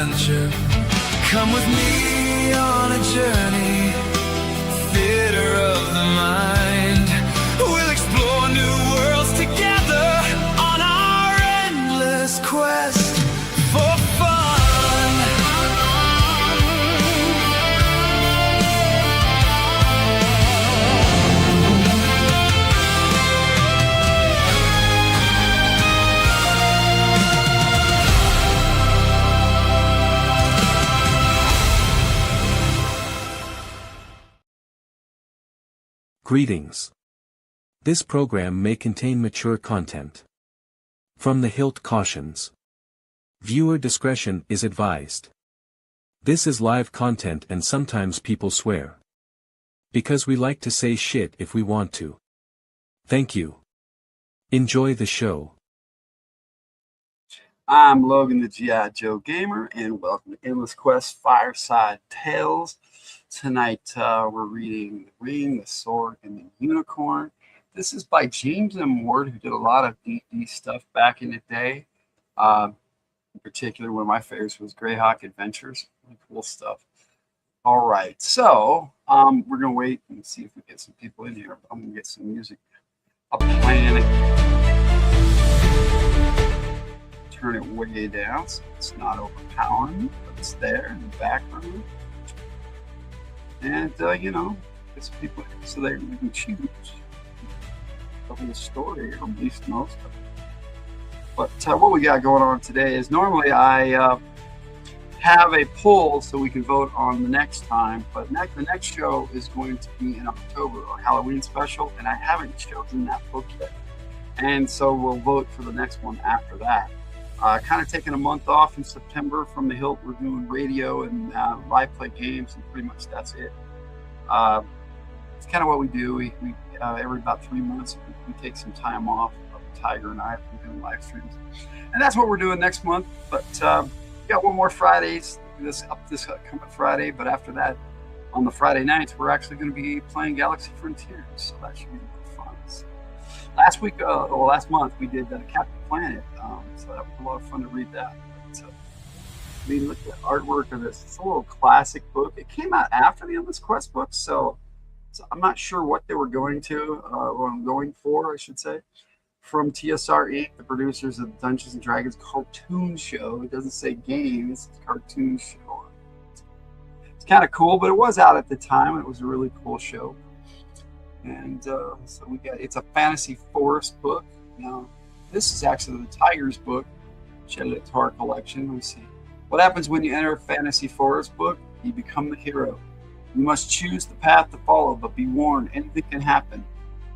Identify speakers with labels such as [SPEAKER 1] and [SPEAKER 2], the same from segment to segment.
[SPEAKER 1] adventure. Come with me on a journey, theater of the mind. We'll explore new worlds together on our endless quest for fun.
[SPEAKER 2] Greetings. This program may contain mature content. From the hilt cautions. Viewer discretion is advised. This is live content and sometimes people swear. Because we like to say shit if we want to. Thank you. Enjoy the show.
[SPEAKER 3] I'm Logan the G.I. Joe Gamer, and welcome to Endless Quest Fireside Tales. Tonight we're reading The Ring, the Sword, and the Unicorn. This is by James M. Ward, who did a lot of D&D stuff back in the day. In particular, one of my favorites was Greyhawk Adventures. Really cool stuff. All right, so we're going to wait and see if we get some people in here. I'm going to get some music up playing it. Turn it way down so it's not overpowering, but it's there in the background. And, get some people here so they can choose the whole story, or at least most of it. But what we got going on today is normally I have a poll so we can vote on the next time, but the next show is going to be in October, our Halloween special, and I haven't chosen that book yet. And so we'll vote for the next one after that. Kind of taking a month off in September from the hilt. We're doing radio and live play games, and pretty much that's it. It's kind of what we do. We every about 3 months we take some time off. Tiger and I have been doing live streams, and that's what we're doing next month. But we got one more Fridays this coming Friday. But after that, on the Friday nights, we're actually going to be playing Galaxy Frontiers, so that should be fun. So last month we did Captain Planet, so that was a lot of fun to read that. But, look at the artwork of this. It's a little classic book. It came out after the Endless Quest book, so I'm not sure what they were going for, I should say. From TSR Inc., the producers of the Dungeons & Dragons cartoon show. It doesn't say games, it's a cartoon show. It's kind of cool, but it was out at the time. It was a really cool show. And so it's a fantasy forest book. Now, this is actually the Tiger's book. Added it to our collection. Let me see. What happens when you enter a fantasy forest book? You become the hero. You must choose the path to follow, but be warned, anything can happen.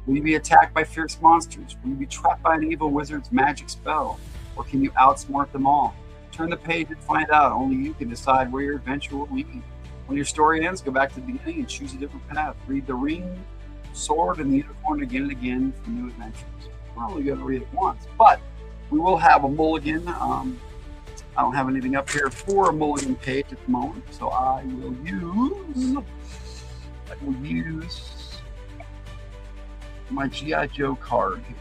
[SPEAKER 3] Will you be attacked by fierce monsters? Will you be trapped by an evil wizard's magic spell? Or can you outsmart them all? Turn the page and find out. Only you can decide where your adventure will lead. When your story ends, go back to the beginning and choose a different path. Read The Ring, Sword, and the Unicorn again and again for new adventures. We're only going to read it once, but we will have a mulligan. I don't have anything up here for a mulligan page at the moment, so I will use my G.I. Joe card here.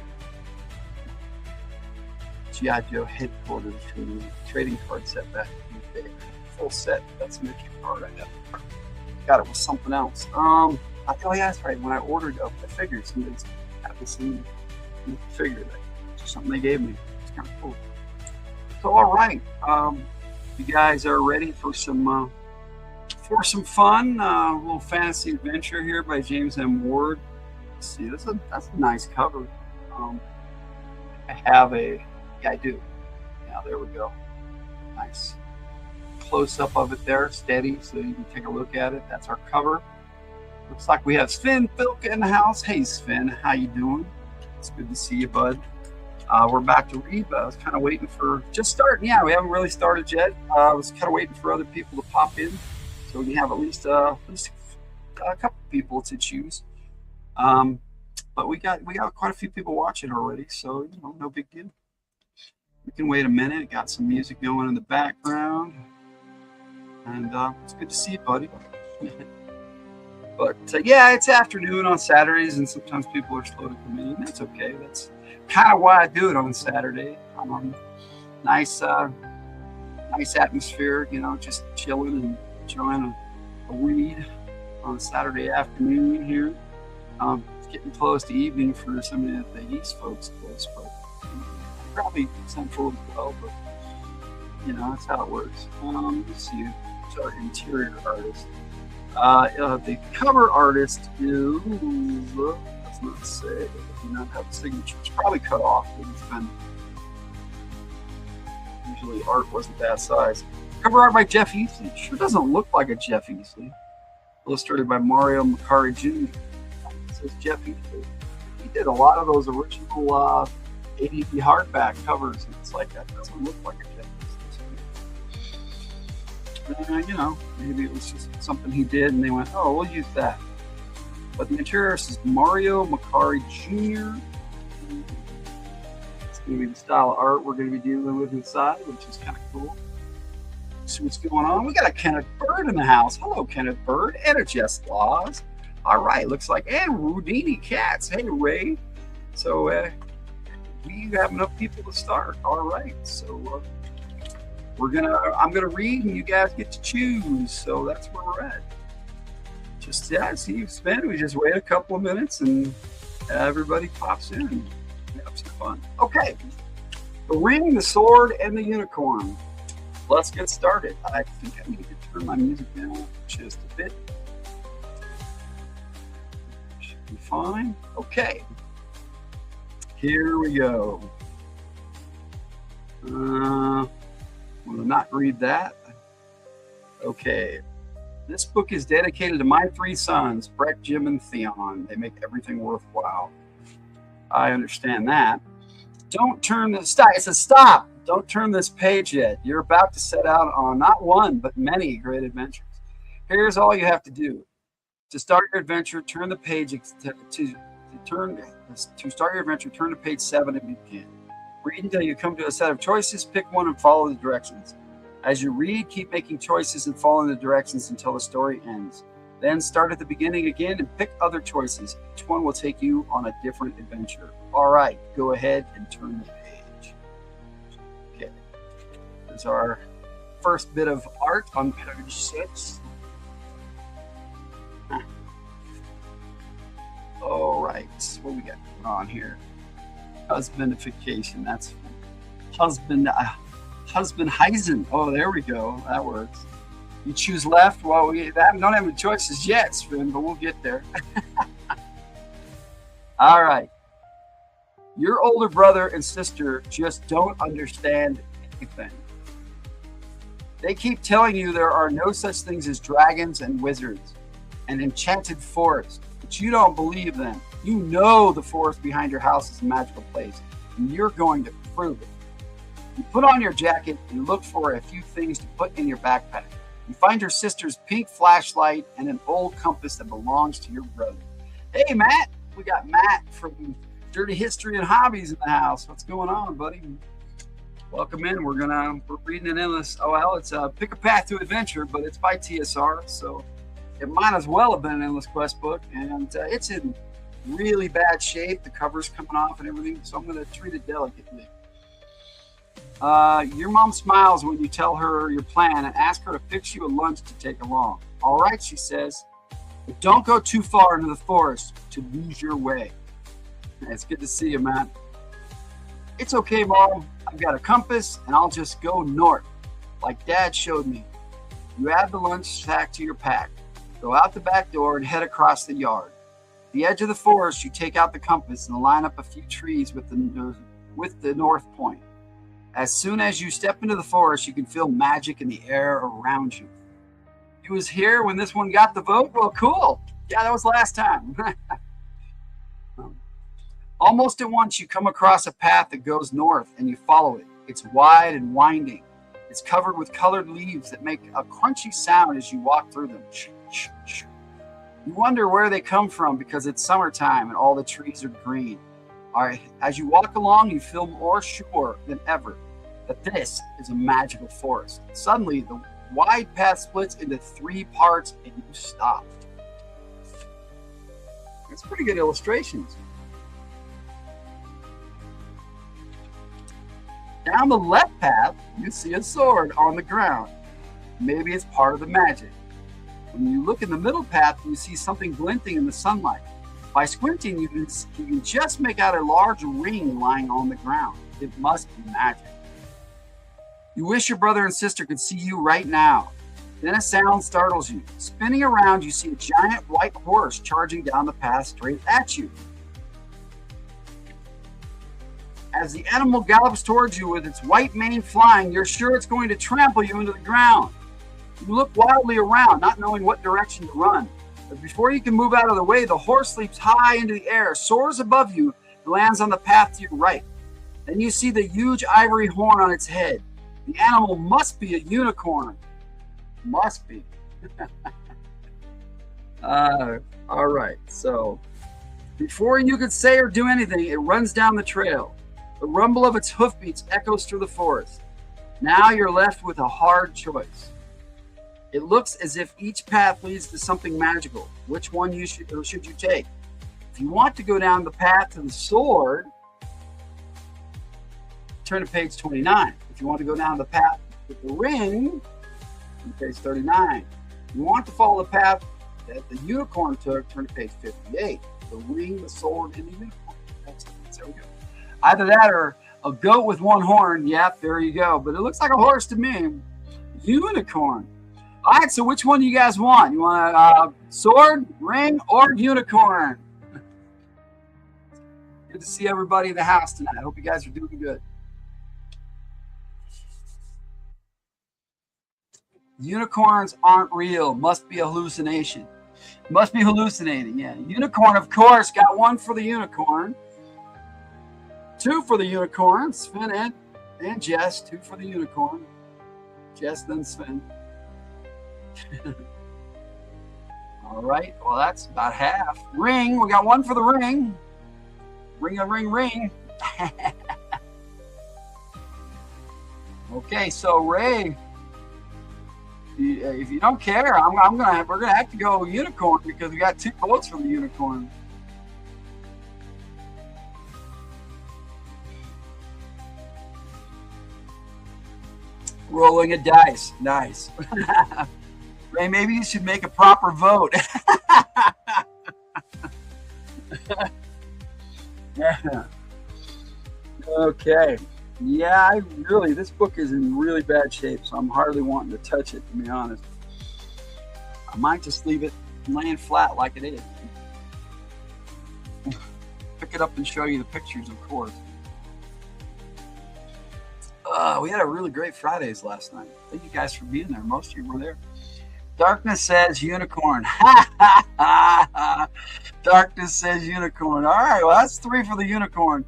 [SPEAKER 3] G.I. Joe headquarters trading card set back in the day. Full set. That's the card I have. Got it with something else. That's right. When I ordered the figures, somebody's had this in the figure. That's something they gave me. It's kind of cool. So, all right. You guys are ready for some fun. A little fantasy adventure here by James M. Ward. Let's see, that's a nice cover. I do. Yeah, there we go. Nice close up of it there, steady, so you can take a look at it. That's our cover. Looks like we have Sven Filka in the house. Hey, Sven, how you doing? It's good to see you, bud. We're back to read, but I was kind of waiting for just starting. Yeah, we haven't really started yet. I was kind of waiting for other people to pop in, so we can have at least a couple people to choose. But we got quite a few people watching already, so no big deal. We can wait a minute. Got some music going in the background, and it's good to see you, buddy. But yeah, it's afternoon on Saturdays, and sometimes people are slow to come in. That's okay. That's kind of why I do it on Saturday. Nice nice atmosphere, you know, just chilling and enjoying a weed on a Saturday afternoon here. It's getting close to evening for some of the East folks, of course, but probably Central as well, but you know, that's how it works. Let's see, it's our interior artist. The cover artist is, let's not say, it does not have a signature. It's probably cut off. It's been, usually art wasn't that size. Cover art by Jeff Easley. Sure doesn't look like a Jeff Easley. Illustrated by Mario Macari Jr. It says Jeff Easley. He did a lot of those original ADB hardback covers, and it's like, that doesn't look like a Jeff Easley. You know, maybe it was just something he did, and they went, oh, we'll use that. But the interior is Mario Macari Jr. It's going to be the style of art we're going to be dealing with inside, which is kind of cool. See what's going on. We got a Kenneth Bird in the house. Hello, Kenneth Bird, and a Jess Laws. All right, looks like, and Rudini Cats. Hey, Ray. So we have enough people to start. All right, so I'm gonna read, and you guys get to choose. So that's where we're at. Just see you spin. We just wait a couple of minutes, and everybody pops in. And have some fun. Okay, the Ring, the Sword, and the Unicorn. Let's get started. I think I need to turn my music down just a bit. Should be fine. Okay. Here we go. Will not read that. Okay. This book is dedicated to my three sons, Brett, Jim, and Theon. They make everything worthwhile. I understand that. Don't turn this. Stop. It says stop. Don't turn this page yet. You're about to set out on not one, but many great adventures. Here's all you have to do. To start your adventure, turn the page to start your adventure, turn to page 7 and begin. Read until you come to a set of choices. Pick one and follow the directions. As you read, keep making choices and following the directions until the story ends. Then start at the beginning again and pick other choices. Each one will take you on a different adventure. All right, go ahead and turn the page. Okay, there's our first bit of art on page 6. All right, what we got going on here? Husbandification. That's husband Heisen. Oh, there we go. That works. You choose left. Well, we don't have any choices yet, Sven, but we'll get there. All right. Your older brother and sister just don't understand anything. They keep telling you there are no such things as dragons and wizards and enchanted forests, but you don't believe them. You know the forest behind your house is a magical place, and you're going to prove it. You put on your jacket and look for a few things to put in your backpack. You find your sister's pink flashlight and an old compass that belongs to your brother. Hey, Matt. We got Matt from Dirty History and Hobbies in the house. What's going on, buddy? Welcome in. We're reading an endless. Oh, well, it's Pick a Path to Adventure, but it's by TSR, so it might as well have been an Endless Quest book, and it's in really bad shape. The cover's coming off and everything, so I'm going to treat it delicately. Your mom smiles when you tell her your plan and ask her to fix you a lunch to take along. All right, she says, but don't go too far into the forest to lose your way. It's good to see you, Matt. It's okay, Mom. I've got a compass and I'll just go north, like Dad showed me. You add the lunch sack to your pack. Go out the back door and head across the yard. At the edge of the forest, you take out the compass and line up a few trees with the north point. As soon as you step into the forest, you can feel magic in the air around you. You was here when this one got the vote? Well, cool. Yeah, that was last time. Almost at once, you come across a path that goes north, and you follow it. It's wide and winding. It's covered with colored leaves that make a crunchy sound as you walk through them. You wonder where they come from because it's summertime and all the trees are green. All right, as you walk along, you feel more sure than ever that this is a magical forest. Suddenly, the wide path splits into 3 parts and you stop. It's pretty good illustrations. Down the left path, you see a sword on the ground. Maybe it's part of the magic. When you look in the middle path, you see something glinting in the sunlight. By squinting, you can just make out a large ring lying on the ground. It must be magic. You wish your brother and sister could see you right now. Then a sound startles you. Spinning around, you see a giant white horse charging down the path straight at you. As the animal gallops towards you with its white mane flying, you're sure it's going to trample you into the ground. You look wildly around, not knowing what direction to run. But before you can move out of the way, the horse leaps high into the air, soars above you, and lands on the path to your right. Then you see the huge ivory horn on its head. The animal must be a unicorn. Must be. All right, so before you could say or do anything, it runs down the trail. The rumble of its hoofbeats echoes through the forest. Now you're left with a hard choice. It looks as if each path leads to something magical. Which one should you take? If you want to go down the path to the sword, turn to page 29. If you want to go down the path with the ring, turn to page 39. If you want to follow the path that the unicorn took, turn to page 58. The ring, the sword, and the unicorn. There we go. Either that or a goat with one horn. Yep, there you go. But it looks like a horse to me. Unicorn. All right, so which one do you guys want? You want a sword, ring, or unicorn? Good to see everybody in the house tonight. I hope you guys are doing good. Unicorns aren't real. Must be a hallucination. Must be hallucinating, yeah. Unicorn, of course, got one for the unicorn. Two for the unicorn. Sven and Jess, two for the unicorn. Jess, then Sven. All right, well, that's about half. Ring, we got one for the ring. Ring a ring ring. Okay, so Ray, if you don't care, we're gonna have to go unicorn because we got two votes for the unicorn. Rolling a dice, nice. Ray, maybe you should make a proper vote. Yeah. Okay. Yeah, this book is in really bad shape, so I'm hardly wanting to touch it, to be honest. I might just leave it laying flat like it is. Pick it up and show you the pictures, of course. We had a really great Fridays last night. Thank you guys for being there. Most of you were there. Darkness says unicorn. Darkness says unicorn. All right, well, that's three for the unicorn.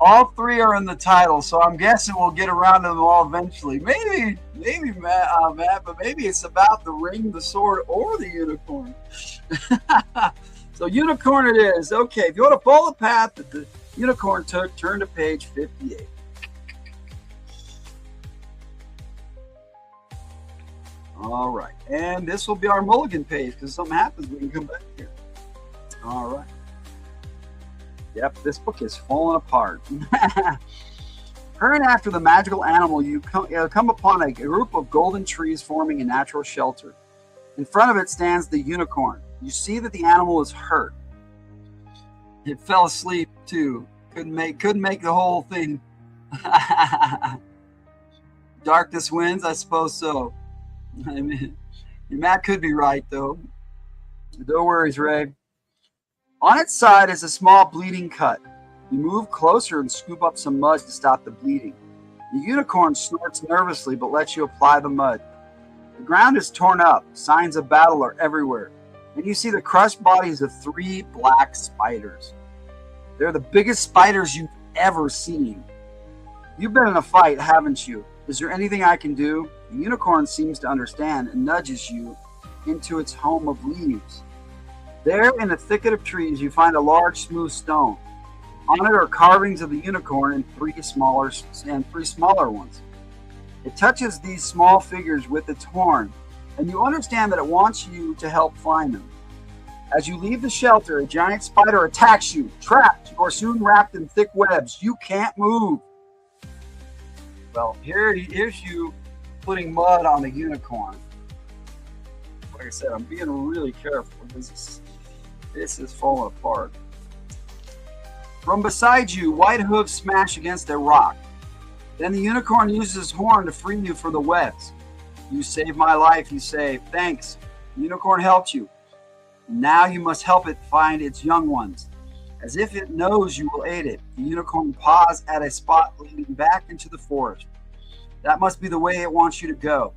[SPEAKER 3] All three are in the title, so I'm guessing we'll get around to them all eventually. Maybe Matt, but maybe it's about the ring, the sword, or the unicorn. So unicorn it is. Okay, if you want to follow the path that the unicorn took, turn to page 58. All right, and this will be our mulligan page because something happens, we can come back here. All right. Yep, this book is falling apart. Hurrying after the magical animal, you come upon a group of golden trees forming a natural shelter. In front of it stands the unicorn. You see that the animal is hurt. It fell asleep too. Couldn't make the whole thing. Darkness wins, I suppose so. I mean, Matt could be right though. No worries, Ray. On its side is a small bleeding cut. You move closer and scoop up some mud to stop the bleeding. The unicorn snorts nervously but lets you apply the mud. The ground is torn up. Signs of battle are everywhere. And you see the crushed bodies of 3 black spiders. They're the biggest spiders you've ever seen. You've been in a fight, haven't you? Is there anything I can do? The unicorn seems to understand and nudges you into its home of leaves. There in a thicket of trees, you find a large smooth stone. On it are carvings of the unicorn and 3 smaller ones. It touches these small figures with its horn, and you understand that it wants you to help find them. As you leave the shelter, a giant spider attacks you. Trapped, you are soon wrapped in thick webs. You can't move. Well, here's you putting mud on the unicorn. Like I said, I'm being really careful. This is falling apart. From beside you, white hooves smash against a rock. Then the unicorn uses his horn to free you from the webs. You saved my life, you say. Thanks. The unicorn helped you. Now you must help it find its young ones. As if it knows you will aid it, the unicorn paws at a spot leading back into the forest. That must be the way it wants you to go.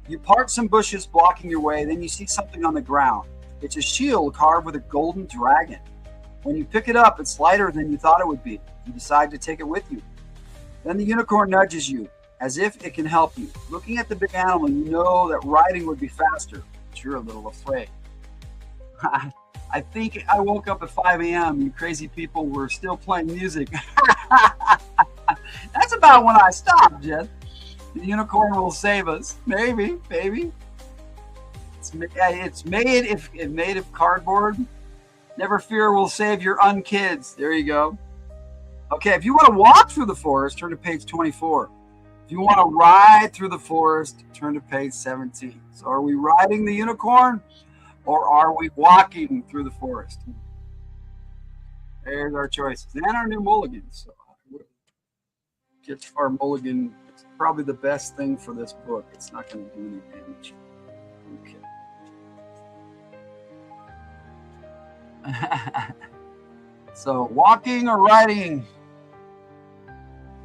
[SPEAKER 3] You part some bushes blocking your way, then you see something on the ground. It's a shield carved with a golden dragon. When you pick it up, it's lighter than you thought it would be. You decide to take it with you. Then the unicorn nudges you, as if it can help you. Looking at the big animal, you know that riding would be faster, but you're a little afraid. I think I woke up at 5 a.m. You crazy people were still playing music. That's about when I stopped, Jed. The unicorn will save us. Maybe. It's made of cardboard. Never fear, we'll save your unkids. There you go. Okay, if you want to walk through the forest, turn to page 24. If you want to ride through the forest, turn to page 17. So are we riding the unicorn or are we walking through the forest? There's our choices. And our new mulligan. So get our mulligan. It's probably the best thing for this book. It's not going to do any damage. Okay. So walking or riding?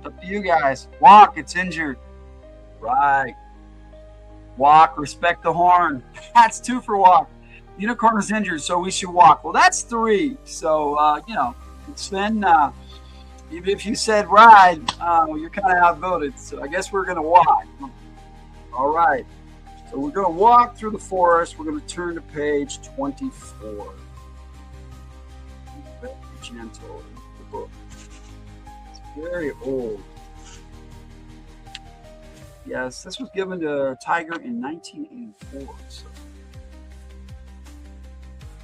[SPEAKER 3] Up to you guys. Walk, it's injured. Ride. Walk, respect the horn. That's 2 for walk. Unicorn is injured, so we should walk. Well, that's 3. So, Sven, even if you said ride, you're kind of outvoted. So I guess we're going to walk. All right. So we're going to walk through the forest. We're going to turn to page 24. Very gentle, the book. It's very old. Yes, this was given to Tiger in 1984. So.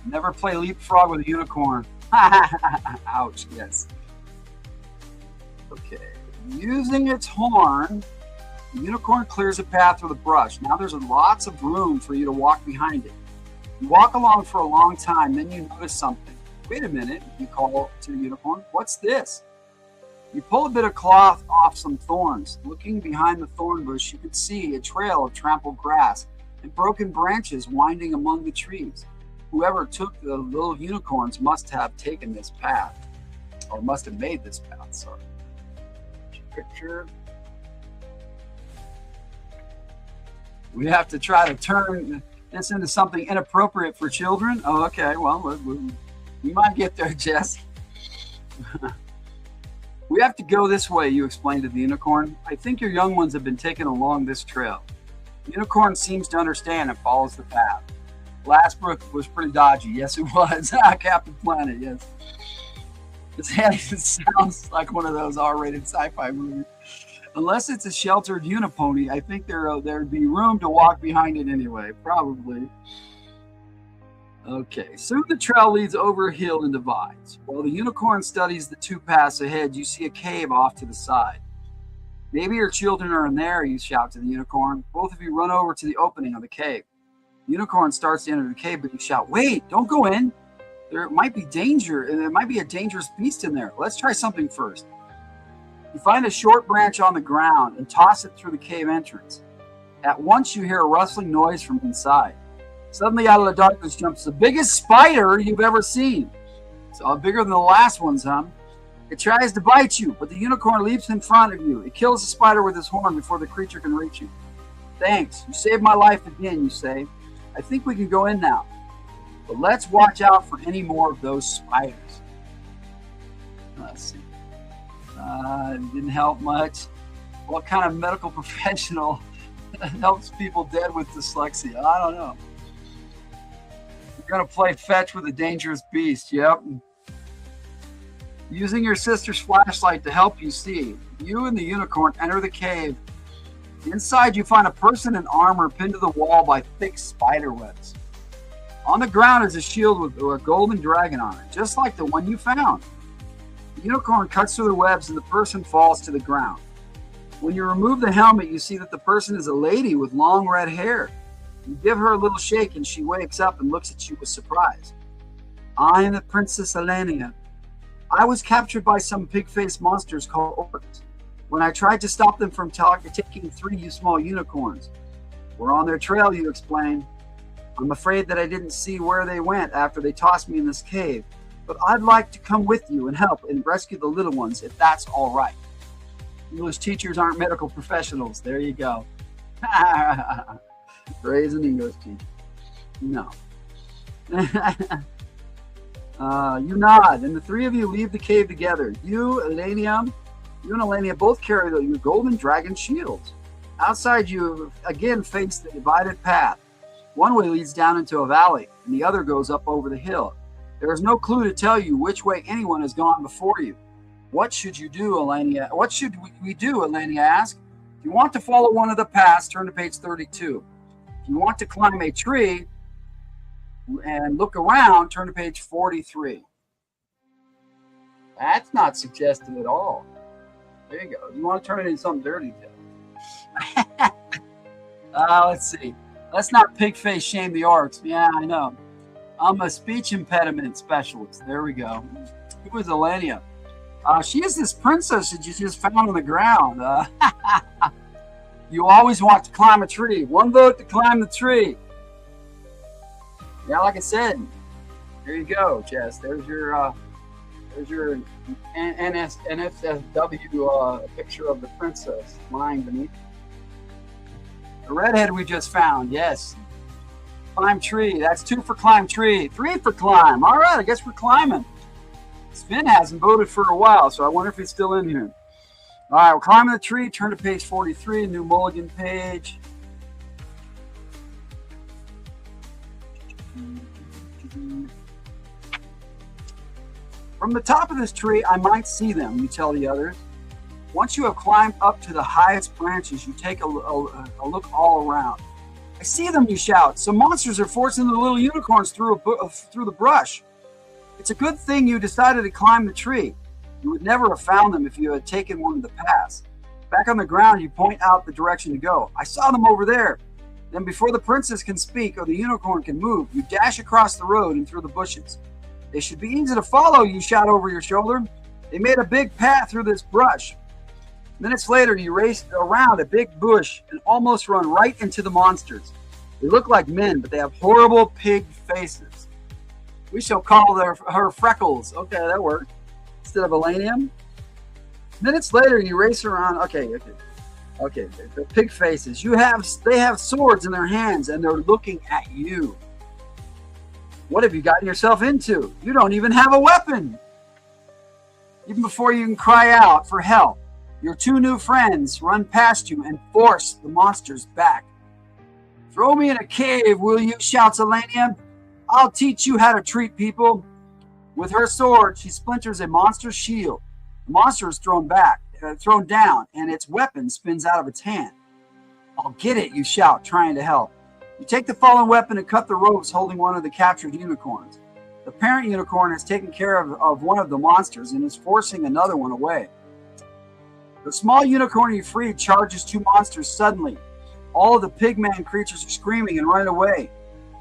[SPEAKER 3] Never play leapfrog with a unicorn. Ouch, yes. Okay. Using its horn, the unicorn clears a path through the brush. Now there's lots of room for you to walk behind it. You walk along for a long time, then you notice something. Wait a minute, you call to the unicorn. What's this? You pull a bit of cloth off some thorns. Looking behind the thorn bush, you could see a trail of trampled grass and broken branches winding among the trees. Whoever took the little unicorns must have taken this path, or must have made this path, sorry. Picture. We have to try to turn this into something inappropriate for children. Oh, okay, well, we might get there, Jess. We have to go this way, you explained to the unicorn. I think your young ones have been taken along this trail. The unicorn seems to understand and follows the path. Last book was pretty dodgy. Yes, it was. Captain Planet, yes. It sounds like one of those R-rated sci-fi movies. Unless it's a sheltered unipony, I think there'd be room to walk behind it anyway. Probably. Okay, soon the trail leads over a hill and divides. While the unicorn studies the 2 paths ahead, you see a cave off to the side. Maybe your children are in there, you shout to the unicorn. Both of you run over to the opening of the cave. The unicorn starts to enter the cave, but you shout, wait, don't go in. There might be danger, and there might be a dangerous beast in there. Let's try something first. You find a short branch on the ground and toss it through the cave entrance. At once you hear a rustling noise from inside. Suddenly out of the darkness jumps the biggest spider you've ever seen. It's all bigger than the last ones, huh? It tries to bite you, but the unicorn leaps in front of you. It kills the spider with his horn before the creature can reach you. Thanks, you saved my life again, you say. I think we can go in now. But let's watch out for any more of those spiders. Let's see. It didn't help much. What kind of medical professional helps people dead with dyslexia? I don't know. We're going to play fetch with a dangerous beast. Yep. Using your sister's flashlight to help you see, you and the unicorn enter the cave. Inside, you find a person in armor pinned to the wall by thick spider webs. On the ground is a shield with a golden dragon on it, just like the one you found. The unicorn cuts through the webs and the person falls to the ground. When you remove the helmet, you see that the person is a lady with long red hair. You give her a little shake and she wakes up and looks at you with surprise. I am the Princess Elenia. I was captured by some pig-faced monsters called orcs when I tried to stop them from taking 3 small unicorns. We're on their trail, you explain. I'm afraid that I didn't see where they went after they tossed me in this cave, but I'd like to come with you and help and rescue the little ones if that's all right. English teachers aren't medical professionals. There you go. Raise an English teacher. No. You nod, and the 3 of you leave the cave together. You and Elenia both carry your golden dragon shields. Outside, you again face the divided path. One way leads down into a valley, and the other goes up over the hill. There is no clue to tell you which way anyone has gone before you. What should you do, Elenia? What should we do, Elenia asked. If you want to follow one of the paths, turn to page 32. If you want to climb a tree and look around, turn to page 43. That's not suggestive at all. There you go. You want to turn it into something dirty, too. Let's see. Let's not pig-face shame the orcs. Yeah, I know. I'm a speech impediment specialist. There we go. Who is Elenia? She is this princess that you just found on the ground. You always want to climb a tree. 1 vote to climb the tree. Yeah, like I said, there you go, Jess. There's your NSFW picture of the princess lying beneath. The redhead we just found, yes. Climb tree. That's 2 for climb tree. 3 for climb. All right, I guess we're climbing. Sven hasn't voted for a while, so I wonder if he's still in here. All right, we're climbing the tree. Turn to page 43, new mulligan page. From the top of this tree, I might see them, you tell the others. Once you have climbed up to the highest branches, you take a look all around. I see them, you shout. Some monsters are forcing the little unicorns through the brush. It's a good thing you decided to climb the tree. You would never have found them if you had taken one of the paths. Back on the ground, you point out the direction to go. I saw them over there. Then before the princess can speak or the unicorn can move, you dash across the road and through the bushes. They should be easy to follow, you shout over your shoulder. They made a big path through this brush. Minutes later, you race around a big bush and almost run right into the monsters. They look like men, but they have horrible pig faces. We shall call her Freckles. Okay, that worked. Instead of Elenium. Minutes later, you race around. Okay. The pig faces. They have swords in their hands, and they're looking at you. What have you gotten yourself into? You don't even have a weapon. Even before you can cry out for help, your 2 new friends run past you and force the monsters back. Throw me in a cave, will you? Shouts Elenia. I'll teach you how to treat people. With her sword, she splinters a monster's shield. The monster is thrown down, and its weapon spins out of its hand. I'll get it, you shout, trying to help. You take the fallen weapon and cut the ropes holding one of the captured unicorns. The parent unicorn has taken care of one of the monsters and is forcing another one away. The small unicorn you freed charges 2 monsters suddenly. All of the pigman creatures are screaming and running away.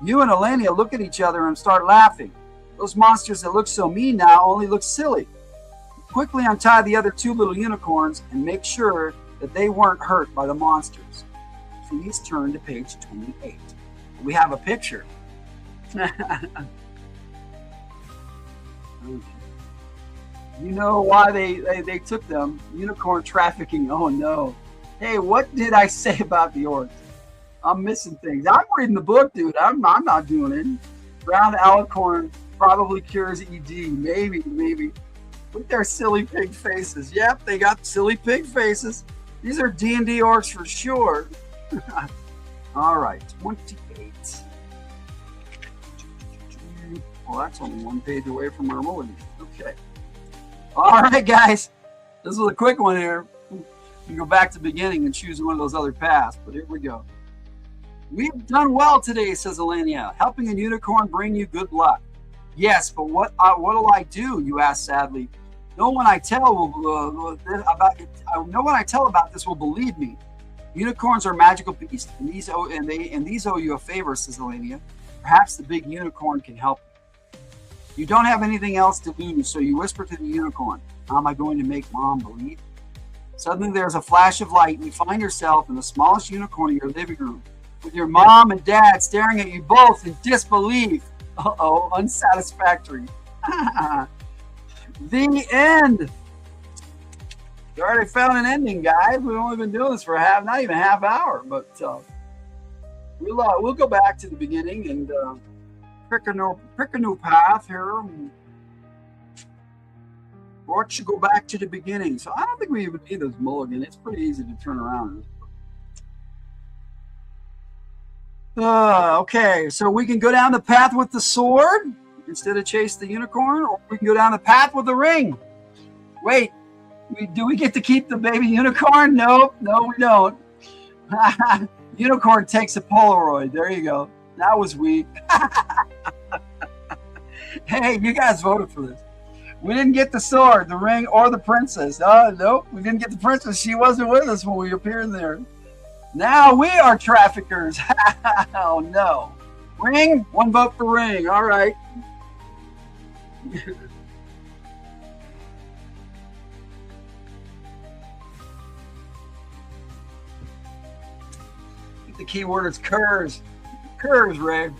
[SPEAKER 3] You and Elenia look at each other and start laughing. Those monsters that look so mean now only look silly. You quickly untie the other 2 little unicorns and make sure that they weren't hurt by the monsters. Please turn to page 28. We have a picture. You know why they took them. Unicorn trafficking. Oh no. Hey, what did I say about the orcs? I'm missing things. I'm reading the book, dude. I'm not doing it. Brown alicorn probably cures ED. Maybe. Look at their silly pig faces. Yep, they got silly pig faces. These are D&D orcs for sure. All right, 28. Well, that's only 1 page away from our mulligan. Okay. All right, guys. This was a quick one here. You can go back to the beginning and choose one of those other paths, but here we go. We've done well today, says Elenia. Helping a unicorn bring you good luck. Yes, but what'll I do? You ask sadly. No one I tell about this will believe me. Unicorns are magical beasts, and these owe you a favor, says Elenia. Perhaps the big unicorn can help you. You don't have anything else to lose, so you whisper to the unicorn, how am I going to make Mom believe? Suddenly there's a flash of light, and you find yourself in the smallest unicorn in your living room, with your mom and dad staring at you both in disbelief. Uh-oh, unsatisfactory. The end. You already found an ending, guys. We've only been doing this for not even a half hour, but we'll go back to the beginning and pick a new path here. Or should go back to the beginning. So I don't think we even need this mulligan. It's pretty easy to turn around. Okay, so we can go down the path with the sword instead of chase the unicorn, or we can go down the path with the ring. Wait. Do we get to keep the baby unicorn? Nope, no, we don't. Unicorn takes a Polaroid. There you go. That was weak. Hey, you guys voted for this. We didn't get the sword, the ring, or the princess. Nope, we didn't get the princess. She wasn't with us when we appeared there. Now we are traffickers. Oh, no. Ring? One vote for ring. All right. The key word is curves. Curves, Ray.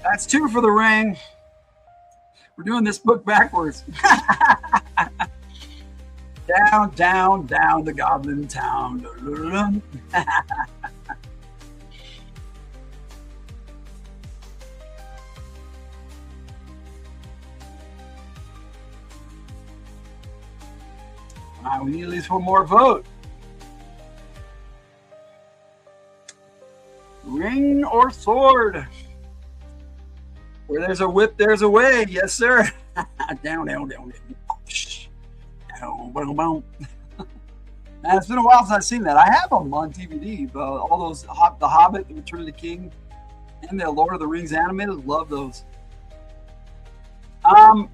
[SPEAKER 3] That's 2 for the ring. We're doing this book backwards. Down, down, down the goblin town. All right, we need at least one more vote. Ring or sword? Where there's a whip, there's a way. Yes, sir. Down, down, down, down. Down, boom, boom. Man, it's been a while since I've seen that. I have them on DVD. All those, The Hobbit, The Return of the King, and the Lord of the Rings animated. Love those. I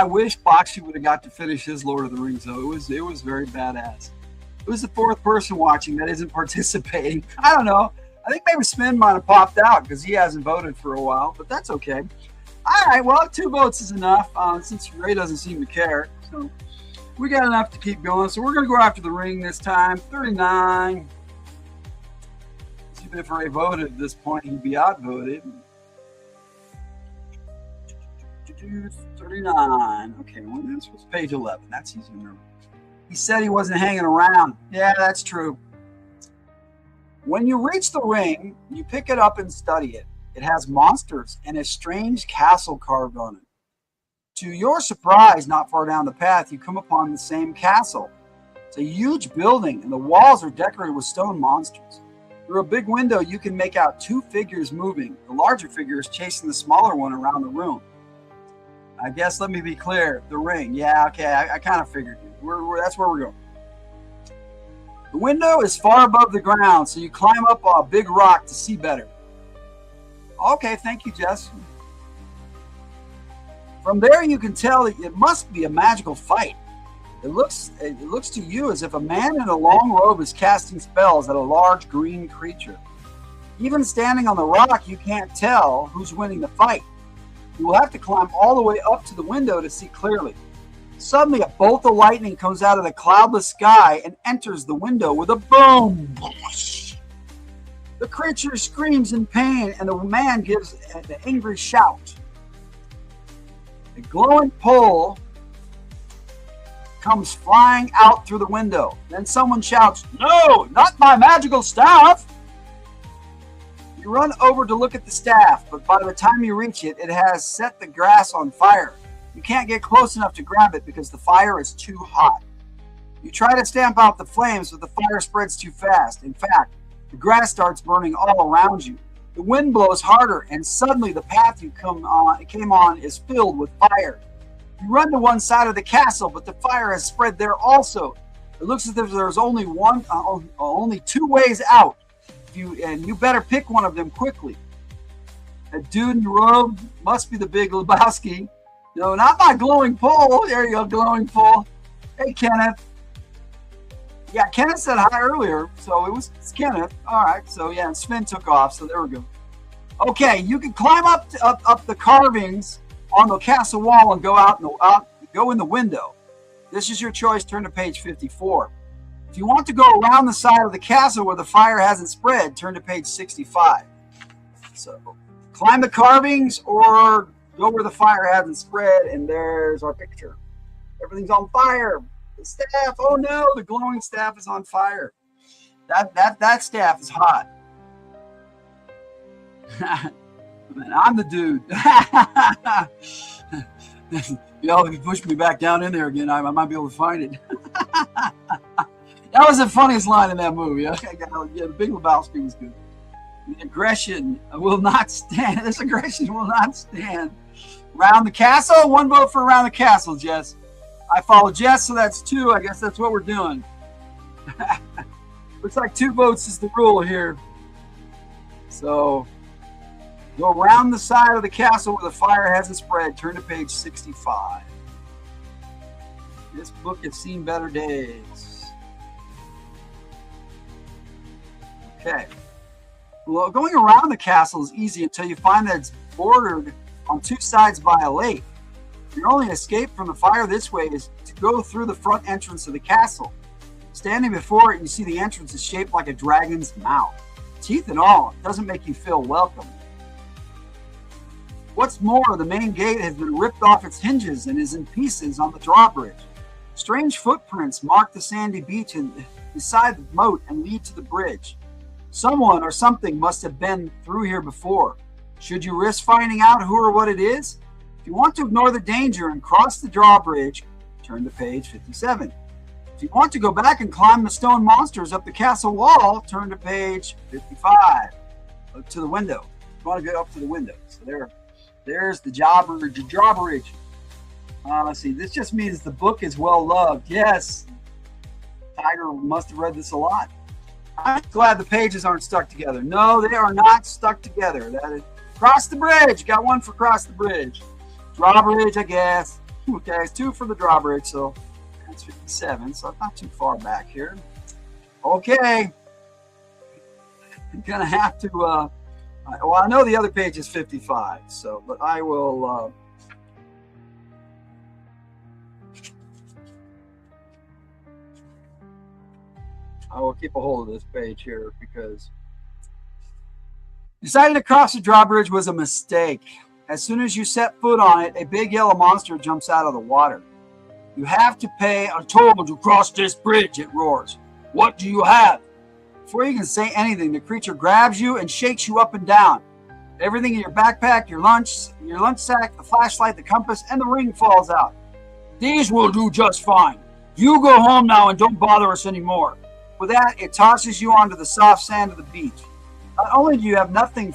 [SPEAKER 3] wish Boxy would have got to finish his Lord of the Rings, though. It was very badass. It was the 4th person watching that isn't participating. I don't know. I think maybe Spin might have popped out because he hasn't voted for a while, but that's okay. All right, well, 2 votes is enough since Ray doesn't seem to care. So we got enough to keep going. So we're going to go after the ring this time. 39. Even if Ray voted at this point, he'd be outvoted. 39. Okay, well, this was page 11. That's easy to remember. He said he wasn't hanging around. Yeah, that's true. When you reach the ring, you pick it up and study it. It has monsters and a strange castle carved on it. To your surprise, not far down the path, you come upon the same castle. It's a huge building, and the walls are decorated with stone monsters. Through a big window, you can make out 2 figures moving. The larger figure is chasing the smaller one around the room. I guess, let me be clear, the ring. Yeah, okay, I kind of figured it. That's where we're going. The window is far above the ground, so you climb up a big rock to see better. Okay, thank you, Jess. From there, you can tell that it must be a magical fight. It looks to you as if a man in a long robe is casting spells at a large green creature. Even standing on the rock, you can't tell who's winning the fight. You will have to climb all the way up to the window to see clearly. Suddenly, a bolt of lightning comes out of the cloudless sky and enters the window with a boom. The creature screams in pain, and the man gives an angry shout. A glowing pole comes flying out through the window. Then someone shouts, "No, not my magical staff!" You run over to look at the staff, but by the time you reach it, it has set the grass on fire. You can't get close enough to grab it because the fire is too hot. You try to stamp out the flames, but the fire spreads too fast. In fact, the grass starts burning all around you. The wind blows harder, and suddenly the path you came on is filled with fire. You run to one side of the castle, but the fire has spread there also. It looks as if there's only 2 ways out. You better pick one of them quickly. A dude in the robe must be the Big Lebowski. No, not my glowing pole. There you go, glowing pole. Hey, Kenneth. Yeah, Kenneth said hi earlier, so it's Kenneth. All right, so yeah, and Sven took off, so there we go. Okay, you can climb up the carvings on the castle wall and go go in the window. This is your choice. Turn to page 54. If you want to go around the side of the castle where the fire hasn't spread, turn to page 65. So climb the carvings or go where the fire hasn't spread, and there's our picture. Everything's on fire. The staff, oh no, the glowing staff is on fire. That staff is hot. Man, I'm the dude. If you push me back down in there again, I might be able to find it. That was the funniest line in that movie. Okay, yeah, the Big Lebowski was good. The aggression will not stand. This aggression will not stand. Round the castle. One vote for around the castle, Jess. I follow Jess, so that's 2. I guess that's what we're doing. Looks like 2 votes is the rule here. So go around the side of the castle where the fire hasn't spread. Turn to page 65. This book has seen better days. Okay. Well, going around the castle is easy until you find that it's bordered on 2 sides by a lake. Your only escape from the fire this way is to go through the front entrance of the castle. Standing before it, you see the entrance is shaped like a dragon's mouth. Teeth and all, it doesn't make you feel welcome. What's more, the main gate has been ripped off its hinges and is in pieces on the drawbridge. Strange footprints mark the sandy beach beside the moat and lead to the bridge. Someone or something must have been through here before. Should you risk finding out who or what it is? If you want to ignore the danger and cross the drawbridge, turn to page 57. If you want to go back and climb the stone monsters up the castle wall, turn to page 55. Up to the window. You want to go up to the window. So there's the drawbridge. Let's see. This just means the book is well loved. Yes. Tiger must have read this a lot. I'm glad the pages aren't stuck together. No, they are not stuck together. That is cross the bridge. Got 1 for cross the bridge. Drawbridge, I guess. Okay, it's 2 for the drawbridge, so that's 57. So it's not too far back here. Okay. I'm gonna have to. Well, I know the other page is 55. So, but I will. I will keep a hold of this page here because deciding to cross the drawbridge was a mistake. As soon as you set foot on it, a big yellow monster jumps out of the water. You have to pay a toll to cross this bridge, it roars. What do you have? Before you can say anything, the creature grabs you and shakes you up and down. Everything in your backpack, your lunch sack, the flashlight, the compass, and the ring falls out. These will do just fine. You go home now and don't bother us anymore. With that, it tosses you onto the soft sand of the beach. Not only do you have nothing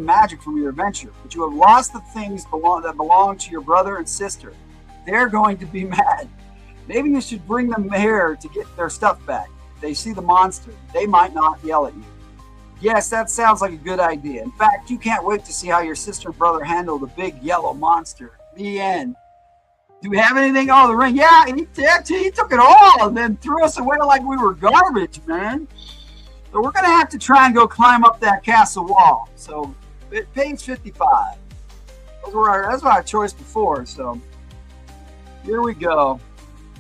[SPEAKER 3] magic from your adventure, but you have lost the things that belong to your brother and sister. They're going to be mad. Maybe you should bring them here to get their stuff back. If they see the monster, they might not yell at you. Yes, that sounds like a good idea. In fact, you can't wait to see how your sister and brother handle the big yellow monster. The end. Do we have anything? Oh, the ring. Yeah, he took it all and then threw us away like we were garbage, man. So we're going to have to try and go climb up that castle wall. So page 55. That's our choice before. So here we go.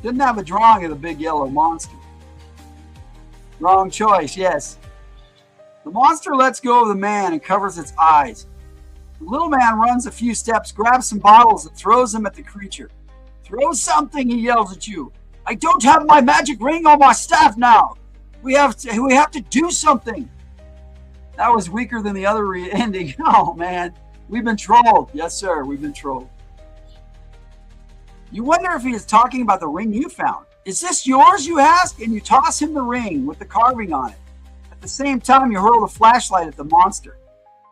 [SPEAKER 3] Didn't have a drawing of the big yellow monster. Wrong choice, yes. The monster lets go of the man and covers its eyes. The little man runs a few steps, grabs some bottles, and throws them at the creature. Throw something, he yells at you. I don't have my magic ring on my staff now. We have to do something. That was weaker than the other ending. Oh, man. We've been trolled. Yes, sir. We've been trolled. You wonder if he is talking about the ring you found. Is this yours, you ask? And you toss him the ring with the carving on it. At the same time, you hurl the flashlight at the monster.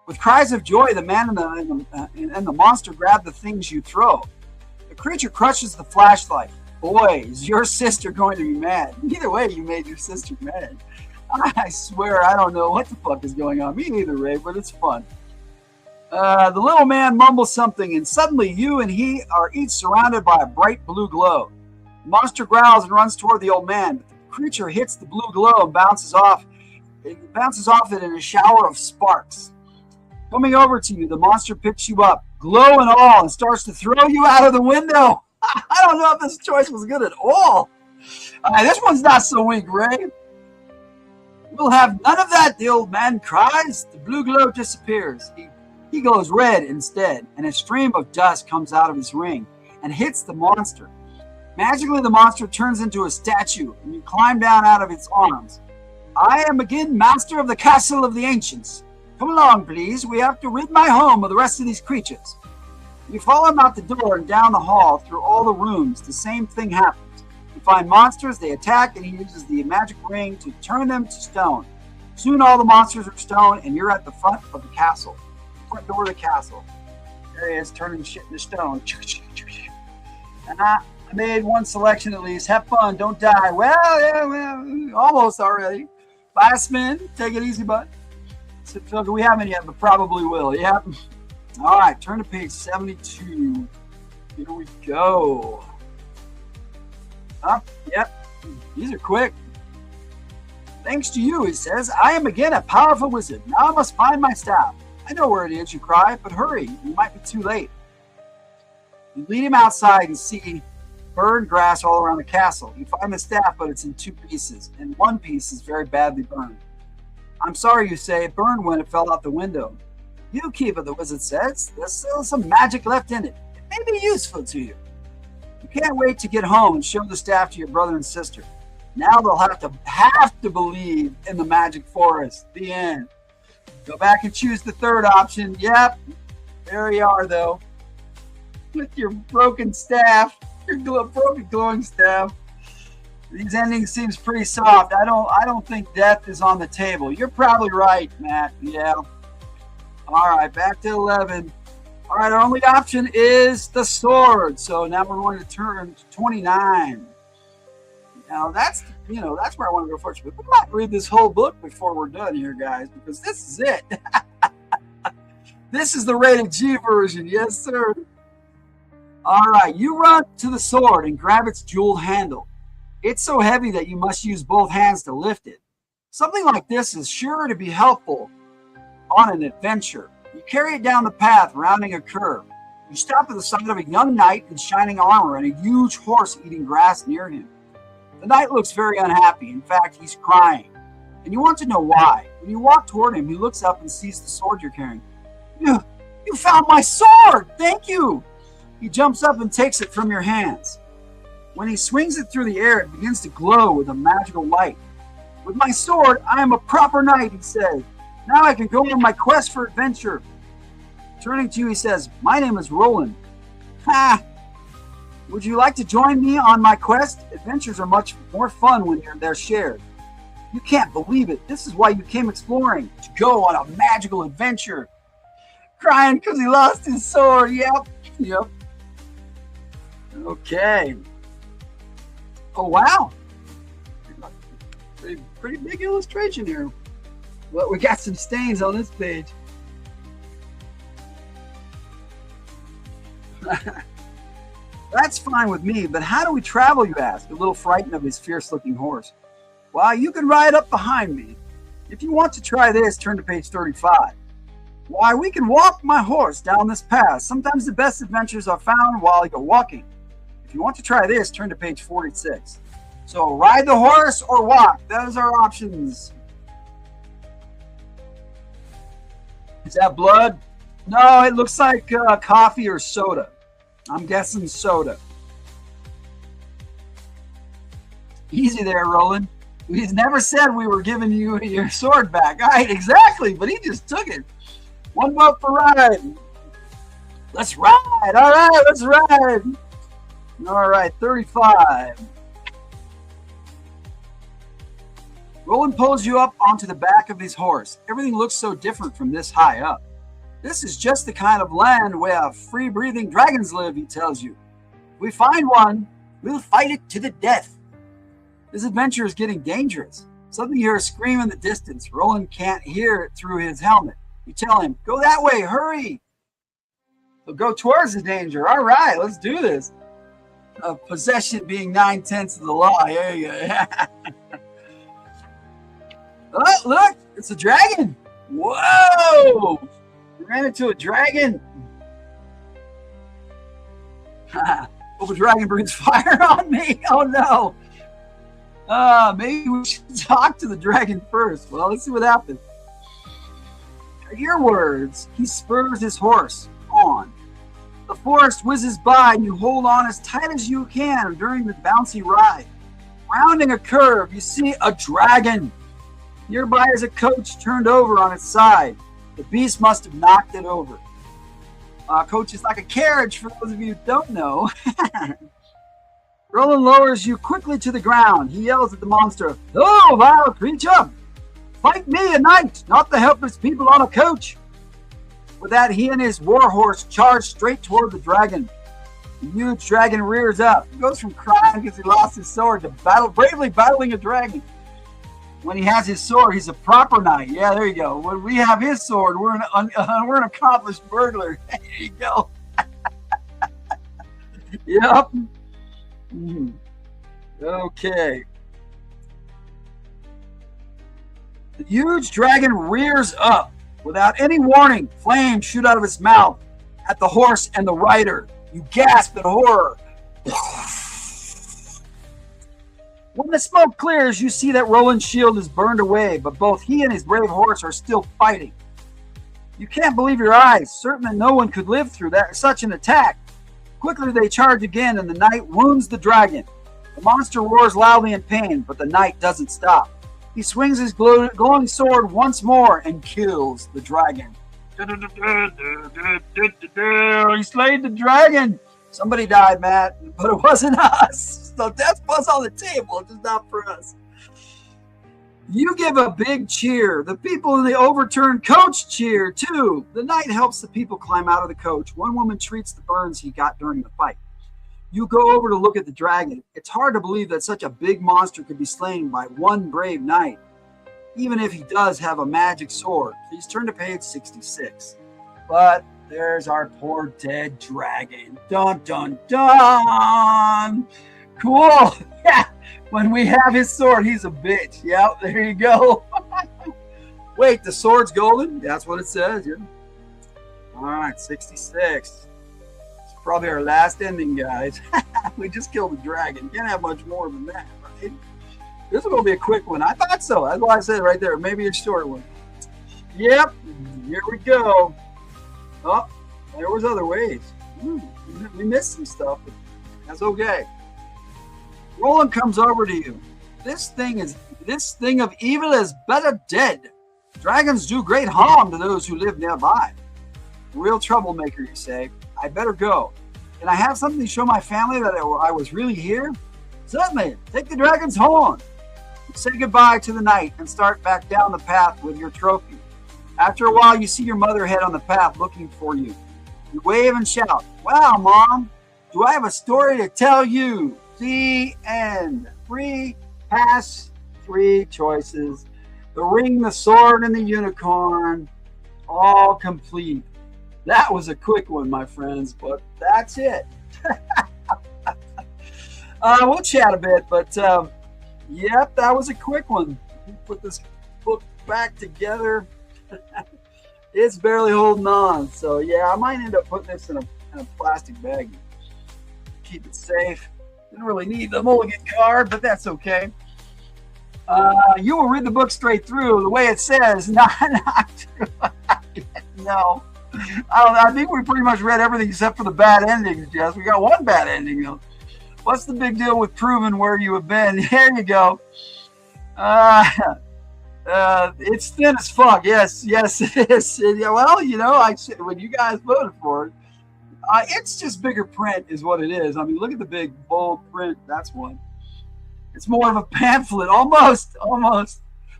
[SPEAKER 3] With cries of joy, the man and the monster grab the things you throw. The creature crushes the flashlight. Boy, is your sister going to be mad. Either way, you made your sister mad. I swear, I don't know what the fuck is going on. Me neither, Ray, but it's fun. The little man mumbles something, and suddenly you and he are each surrounded by a bright blue glow. The monster growls and runs toward the old man, but the creature hits the blue glow and bounces off it in a shower of sparks. Coming over to you, the monster picks you up, glow and all, and starts to throw you out of the window. I don't know if this choice was good at all. This one's not so weak, Ray. We'll have none of that, the old man cries. The blue glow disappears. He glows red instead, and a stream of dust comes out of his ring and hits the monster. Magically, the monster turns into a statue, and you climb down out of its arms. I am again master of the castle of the ancients. Come along, please. We have to rid my home of the rest of these creatures. You follow him out the door and down the hall through all the rooms. The same thing happens. You find monsters, they attack, and he uses the magic ring to turn them to stone. Soon all the monsters are stone, and you're at the front of the castle. Front door of the castle. There he is, turning shit into stone. I made one selection at least. Have fun, don't die. Well, almost already. Last spin, take it easy, bud. We haven't yet, but probably will. Yeah. All right, turn to page 72. Here we go. Yep. These are quick. Thanks to you, he says, I am again a powerful wizard. Now I must find my staff. I know where it is, you cry, but hurry. You might be too late. You lead him outside and see burned grass all around the castle. You find the staff, but it's in two pieces, and one piece is very badly burned. I'm sorry, you say, it burned when it fell out the window. You keep it, the wizard says. There's still some magic left in it. It may be useful to you. You can't wait to get home and show the staff to your brother and sister. Now they'll have to believe in the magic forest. The end. Go back and choose the third option. Yep. There you are, though. With your broken staff. Your broken glowing staff. These endings seems pretty soft. I don't think death is on the table. You're probably right, Matt. Yeah. All right, back to 11. All right, our only option is the sword. So now we're going to turn to 29. Now that's where I want to go first. But we might read this whole book before we're done here, guys, because this is it. This is the rated G version. Yes, sir. All right, you run to the sword and grab its jeweled handle. It's so heavy that you must use both hands to lift it. Something like this is sure to be helpful on an adventure. You carry it down the path, rounding a curve. You stop at the side of a young knight in shining armor and a huge horse eating grass near him. The knight looks very unhappy. In fact, he's crying. And you want to know why. When you walk toward him, he looks up and sees the sword you're carrying. You found my sword! Thank you! He jumps up and takes it from your hands. When he swings it through the air, it begins to glow with a magical light. With my sword, I am a proper knight, he says. Now I can go on my quest for adventure. Turning to you, he says, my name is Roland. Ha! Would you like to join me on my quest? Adventures are much more fun when they're shared. You can't believe it. This is why you came exploring, to go on a magical adventure. Crying because he lost his sword. Yep. Okay. Oh, wow. Pretty big illustration here. Well, we got some stains on this page. That's fine with me, but how do we travel, you ask, a little frightened of his fierce-looking horse. Well, you can ride up behind me. If you want to try this, turn to page 35. Why, we can walk my horse down this path. Sometimes the best adventures are found while you're walking. If you want to try this, turn to page 46. So ride the horse or walk. Those are options. Is that blood? No, it looks like coffee or soda. I'm guessing soda. Easy there, Roland. He's never said we were giving you your sword back. All right, exactly, but he just took it. One vote for ride. Let's ride. All right, let's ride. All right, 35. Roland pulls you up onto the back of his horse. Everything looks so different from this high up. This is just the kind of land where free-breathing dragons live, he tells you. If we find one, we'll fight it to the death. This adventure is getting dangerous. Suddenly you hear a scream in the distance. Roland can't hear it through his helmet. You tell him, go that way, hurry. They'll go towards the danger. All right, let's do this. Possession being 9/10 of the law. There you go. Oh, look, it's a dragon. Whoa! We ran into a dragon. Hope a dragon brings fire on me. Oh no. Maybe we should talk to the dragon first. Well, let's see what happens. Your words. He spurs his horse on. The forest whizzes by and you hold on as tight as you can during the bouncy ride. Rounding a curve, you see a dragon. Nearby is a coach turned over on its side. The beast must have knocked it over. Coach is like a carriage for those of you who don't know. Roland lowers you quickly to the ground. He yells at the monster, "Oh, vile creature! Fight me a knight, not the helpless people on a coach!" With that, he and his warhorse charge straight toward the dragon. The huge dragon rears up. He goes from crying because he lost his sword to bravely battling a dragon. When he has his sword, he's a proper knight. Yeah, there you go. When we have his sword, we're an accomplished burglar. There you go. Yep. Okay. The huge dragon rears up. Without any warning, flames shoot out of its mouth at the horse and the rider. You gasp in horror. When the smoke clears, you see that Roland's shield is burned away, but both he and his brave horse are still fighting. You can't believe your eyes, certain that no one could live through such an attack. Quickly they charge again, and the knight wounds the dragon. The monster roars loudly in pain, but the knight doesn't stop. He swings his glowing sword once more and kills the dragon. He slayed the dragon. Somebody died, Matt, but it wasn't us. So death was on the table, just not for us. You give a big cheer. The people in the overturned coach cheer too. The knight helps the people climb out of the coach. One woman treats the burns he got during the fight. You go over to look at the dragon. It's hard to believe that such a big monster could be slain by one brave knight, even if he does have a magic sword. Please turn to page 66. But there's our poor dead dragon. Dun, dun, dun. Cool. Yeah. When we have his sword, he's a bitch. Yep, there you go. Wait, the sword's golden? That's what it says. Yeah. All right, 66. It's probably our last ending, guys. We just killed a dragon. Can't have much more than that, right? This is going to be a quick one. I thought so. That's why I said right there. Maybe a short one. Yep. Here we go. Oh, there was other ways. We missed some stuff, but that's okay. Roland comes over to you. This thing of evil is better dead. Dragons do great harm to those who live nearby. Real troublemaker, you say. I better go. Can I have something to show my family that I was really here? Certainly. Take the dragon's horn. You say goodbye to the knight and start back down the path with your trophy. After a while, you see your mother head on the path looking for you. You wave and shout, "Wow, Mom, do I have a story to tell you?" The end. 3 pass, 3 choices. The ring, the sword, and the unicorn. All complete. That was a quick one, my friends, but that's it. We'll chat a bit, but yep, that was a quick one. Put this book back together. It's barely holding on, so yeah, I might end up putting this in a plastic bag. Keep it safe. Didn't really need the mulligan card, but that's okay. You will read the book straight through the way it says. Not true. No. I think we pretty much read everything except for the bad endings, Jess. We got one bad ending, though. What's the big deal with proving where you have been? There you go. It's thin as fuck. Yes, it is. Well, when you guys voted for it, it's just bigger print is what it is. I mean, look at the big bold print. That's one. It's more of a pamphlet, almost.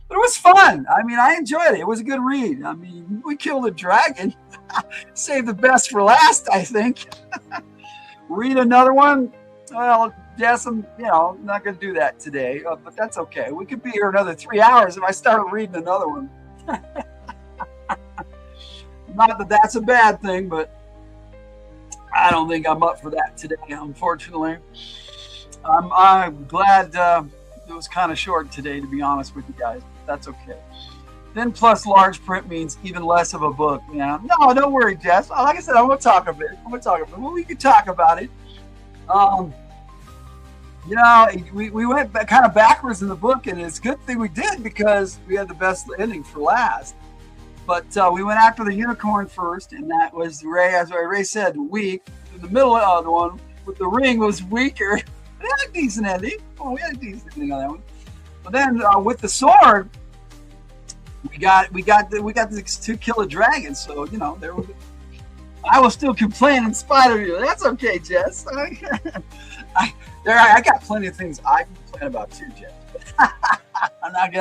[SPEAKER 3] But it was fun. I mean, I enjoyed it. It was a good read. I mean, we killed a dragon. Save the best for last, I think. Read another one. Well, yes, I'm not going to do that today, but that's okay. We could be here another 3 hours if I started reading another one. Not that that's a bad thing, but I don't think I'm up for that today, unfortunately. I'm glad it was kind of short today, to be honest with you guys. That's okay. Then plus large print means even less of a book. Yeah. No, don't worry, Jess. Like I said, I'm going to talk a bit. Well, we can talk about it. We went kind of backwards in the book, and it's a good thing we did because we had the best ending for last. But we went after the unicorn first, and that was Ray, as Ray said, weak. In the middle of the one with the ring was weaker. We had a decent ending. Oh, we had a decent ending on that one. But then with the sword, we got this to kill a dragon. So there was. I will still complain in spite of you. That's okay, Jess. I got plenty of things I complain about too, Jess. I'm not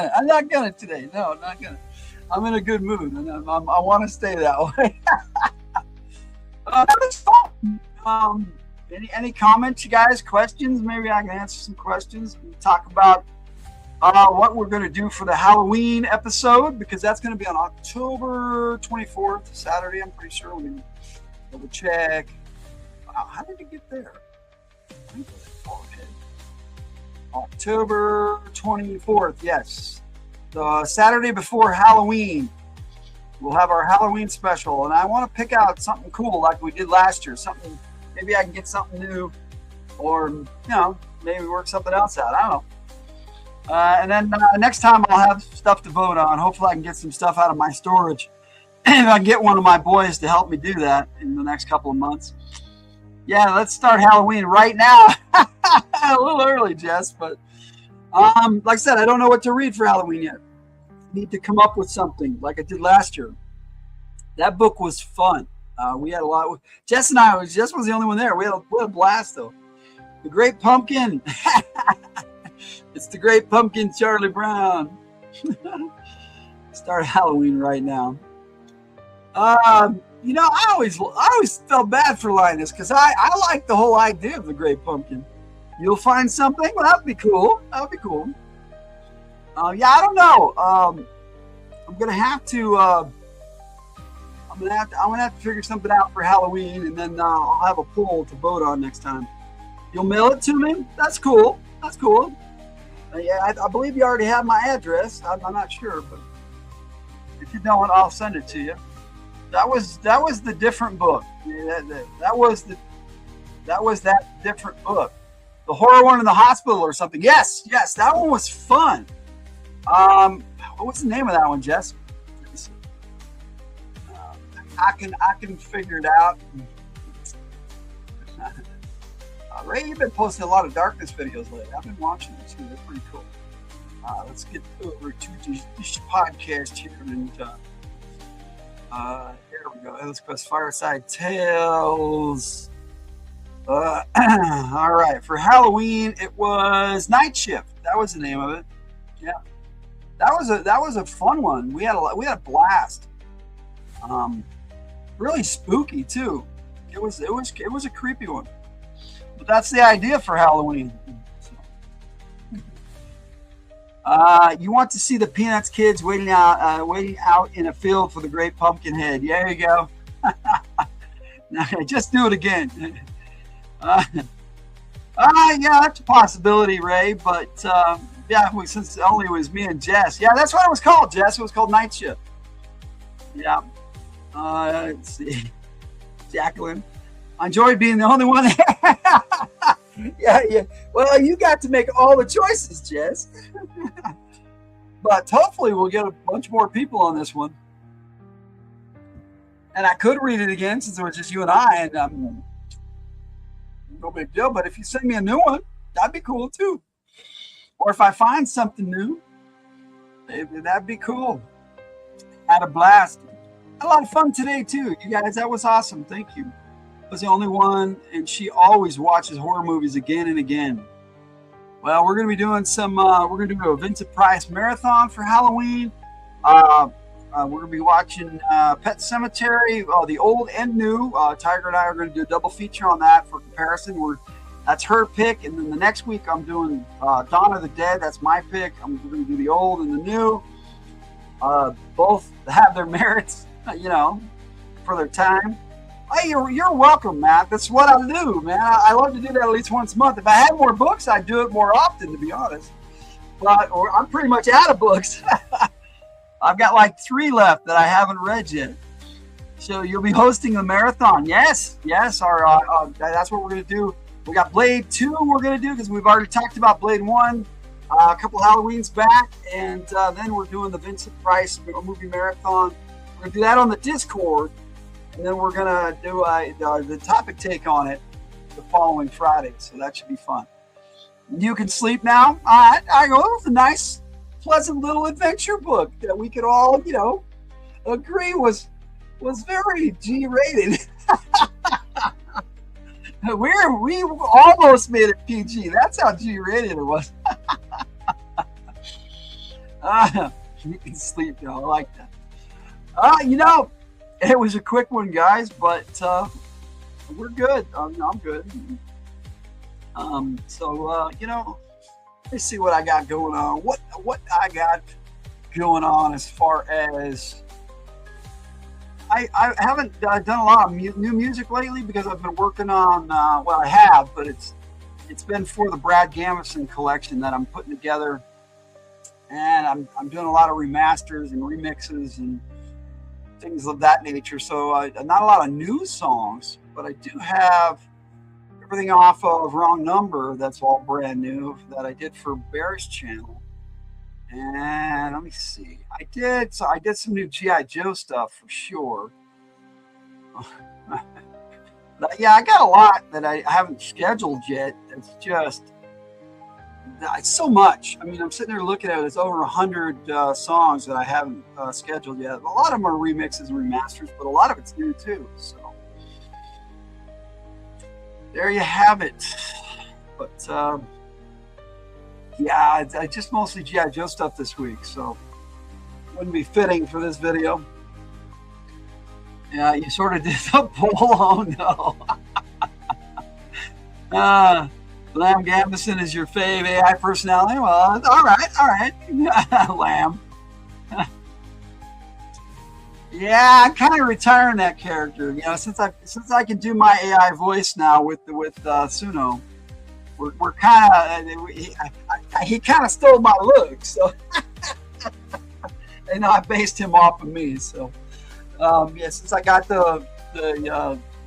[SPEAKER 3] gonna today. No, I'm not gonna. I'm in a good mood, and I want to stay that way. That's fun. Any comments, you guys? Questions? Maybe I can answer some questions. We talk about what we're going to do for the Halloween episode, because that's going to be on October 24th, Saturday. I'm pretty sure. Let me double check. Wow, how did it get there? October 24th. Yes. The Saturday before Halloween, we'll have our Halloween special, and I want to pick out something cool like we did last year. Something, maybe I can get something new, or maybe work something else out. I don't know. And then next time I'll have stuff to vote on. Hopefully I can get some stuff out of my storage. If I can get one of my boys to help me do that in the next couple of months. Yeah, let's start Halloween right now. A little early, Jess, but like I said, I don't know what to read for Halloween yet. Need to come up with something like I did last year. That book was fun. We had a lot. Jess was the only one there. We had a blast though. The Great Pumpkin. It's the Great Pumpkin, Charlie Brown. Start Halloween right now. I always felt bad for Linus because I like the whole idea of the Great Pumpkin. You'll find something? Well, that'd be cool. I don't know. I'm gonna have to figure something out for Halloween, and then I'll have a poll to vote on next time. You'll mail it to me? That's cool. Yeah, I believe you already have my address. I'm not sure, but if you don't, I'll send it to you. That was the different book. Yeah, that was that different book. The horror one in the hospital or something. Yes, that one was fun. What was the name of that one, Jess? Let me see. I can figure it out. Ray, you've been posting a lot of darkness videos lately. I've been watching them too. They're pretty cool. Let's get over to this podcast here, and here we go. Let's Quest Fireside Tales. All right, for Halloween it was Night Shift. That was the name of it. Yeah, that was a fun one. We had a blast. Really spooky too. It was a creepy one, but that's the idea for Halloween. You want to see the Peanuts kids waiting out in a field for the Great Pumpkin Head. Yeah, there you go. Just do it again. Yeah, that's a possibility, Ray. But since it only was me and Jess. Yeah, that's what it was called, Jess. It was called Night Shift. Yeah. Let's see. Jacqueline. I enjoyed being the only one there. Yeah. Well, you got to make all the choices, Jess. But hopefully we'll get a bunch more people on this one. And I could read it again since it was just you and I, and no big deal. But if you send me a new one, that'd be cool too. Or if I find something new, maybe that'd be cool. Had a blast. Had a lot of fun today too, you guys. That was awesome. Thank you. I was the only one, and she always watches horror movies again and again. Well, we're going to be doing we're going to do a Vincent Price marathon for Halloween. We're going to be watching Pet Cemetery, the old and new. Tiger and I are going to do a double feature on that for comparison. That's her pick, and then the next week I'm doing Dawn of the Dead. That's my pick. I'm going to do the old and the new. Both have their merits, for their time. Hey, you're welcome, Matt. That's what I do, man. I love to do that at least once a month. If I had more books, I'd do it more often, to be honest. But I'm pretty much out of books. I've got like 3 left that I haven't read yet. So you'll be hosting the marathon. Yes. That's what we're going to do. We got Blade 2 we're going to do because we've already talked about Blade 1 a couple Halloweens back. And then we're doing the Vincent Price movie marathon. We're going to do that on the Discord. And then we're going to do the topic take on it the following Friday. So that should be fun. You can sleep now. I go, it was a nice, pleasant little adventure book that we could all, agree was very G-rated. We almost made it PG. That's how G-rated it was. You can sleep now. I like that. It was a quick one, guys, but we're good. I'm good. Let's see what I got going on. What I got going on as far as I haven't done a lot of new music lately because I've been working on I have, but it's been for the Brad Gamison collection that I'm putting together, and I'm doing a lot of remasters and remixes and things of that nature. So not a lot of new songs, but I do have everything off of Wrong Number that's all brand new that I did for Bear's channel. And let me see, I did some new G.I. Joe stuff for sure. But yeah, I got a lot that I haven't scheduled yet. It's so much. I mean, I'm sitting there looking at it. It's over 100 songs that I haven't scheduled yet. A lot of them are remixes and remasters, but a lot of it's new too. So there you have it. But yeah, I just mostly G.I. Joe stuff this week, so wouldn't be fitting for this video. Yeah, you sort of did the poll. Oh no. Lamb Gambison is your fave AI personality. Well, all right. Lamb. Yeah, I'm kind of retiring that character. Since I can do my AI voice now with Suno, we're kind of he kind of stole my look, so I based him off of me. So since I got the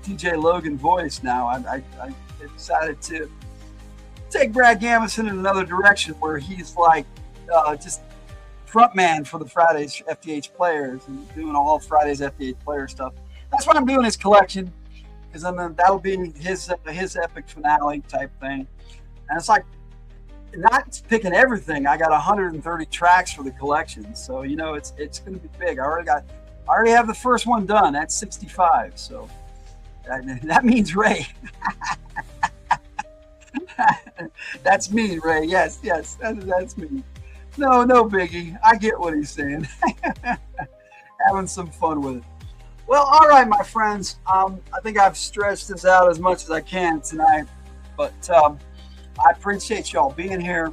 [SPEAKER 3] DJ Logan voice now, I decided to take Brad Gamison in another direction where he's like just front man for the Fridays FTH players and doing all Fridays FTH player stuff. That's why I'm doing his collection, because then that'll be his epic finale type thing. And it's like not picking everything. I got 130 tracks for the collection, so it's going to be big. I already have the first one done. That's 65. So that means Ray. That's me, Ray. Yes, that's me. No biggie. I get what he's saying. Having some fun with it. Well, all right, my friends. I think I've stretched this out as much as I can tonight, but I appreciate y'all being here.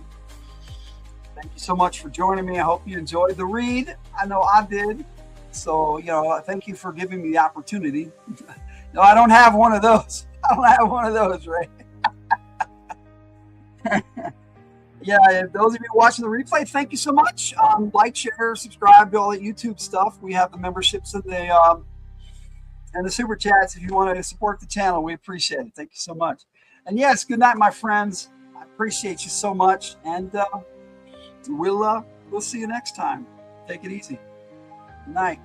[SPEAKER 3] Thank you so much for joining me. I hope you enjoyed the read. I know I did. So, thank you for giving me the opportunity. No, I don't have one of those. Ray. Yeah, those of you watching the replay, thank you so much. Like, share, subscribe to all the YouTube stuff. We have the memberships and the super chats if you want to support the channel. We appreciate it. Thank you so much. And yes, good night, my friends. I appreciate you so much, and we'll see you next time. Take it easy. Good night.